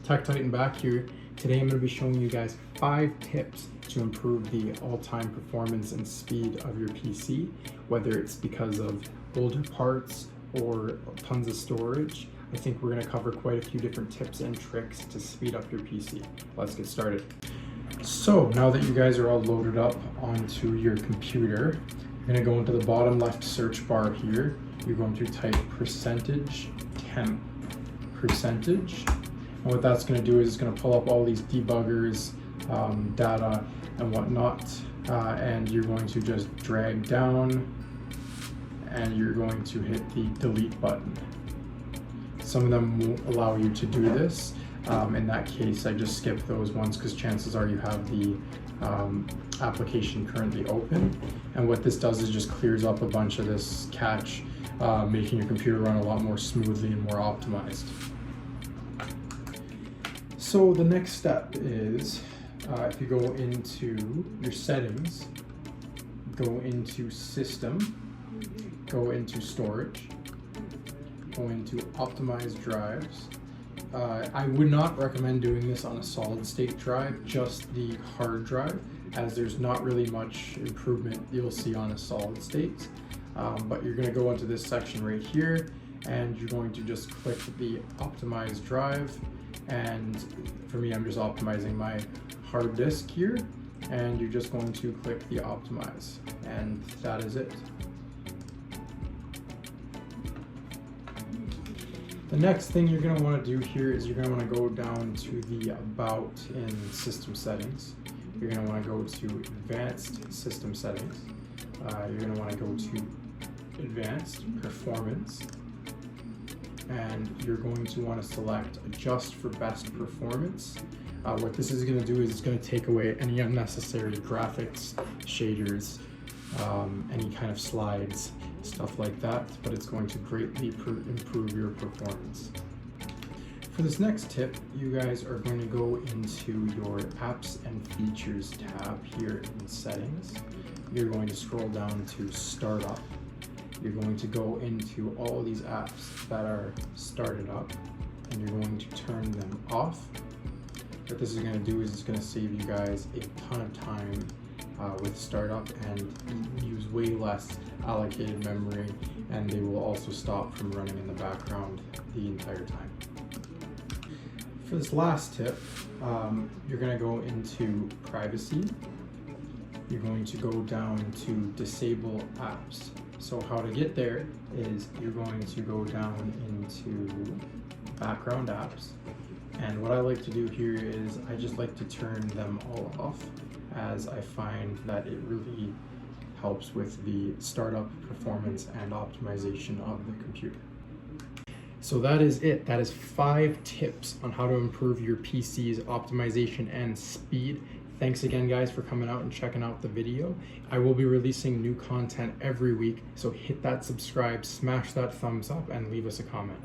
Teck Titan back here. Today I'm going to be showing you guys 5 tips to improve the all-time performance and speed of your PC, whether it's because of older parts or tons of storage. I think we're going to cover quite a few different tips and tricks to speed up your PC. Let's get started. So now that you guys are all loaded up onto your computer, you're going to go into the bottom left search bar here. You're going to type %temp. And what that's going to do is it's going to pull up all these debuggers, data and whatnot, and you're going to just drag down and you're going to hit the delete button. Some of them won't allow you to do this. In that case, I just skip those ones because chances are you have the application currently open. And what this does is just clears up a bunch of this cache, making your computer run a lot more smoothly and more optimized. So the next step is, if you go into your settings, go into system, go into storage, go into optimized drives. I would not recommend doing this on a solid state drive, just the hard drive, as there's not really much improvement you'll see on a solid state. But you're going to go into this section right here, and you're going to just click the optimized drive. And for me, I'm just optimizing my hard disk here, and you're just going to click the optimize, and that is it. The next thing you're going to want to do here is you're going to want to go down to the About in System Settings. You're going to want to go to Advanced System Settings. You're going to want to go to Advanced Performance, and you're going to want to select Adjust for Best Performance. What this is going to do is it's going to take away any unnecessary graphics, shaders, any kind of slides, stuff like that, but it's going to greatly improve your performance. For this next tip, you guys are going to go into your Apps and Features tab here in Settings. You're going to scroll down to Startup. You're going to go into all these apps that are started up, and you're going to turn them off. What this is going to do is it's going to save you guys a ton of time with startup and use way less allocated memory, and they will also stop from running in the background the entire time. For this last tip, you're going to go into Privacy. You're going to go down to Disable Apps. So how to get there is you're going to go down into Background Apps, and what I like to do here is I just like to turn them all off, as I find that it really helps with the startup performance and optimization of the computer. So that is it. That is 5 tips on how to improve your PC's optimization and speed. Thanks again, guys, for coming out and checking out the video. I will be releasing new content every week, so hit that subscribe, smash that thumbs up, and leave us a comment.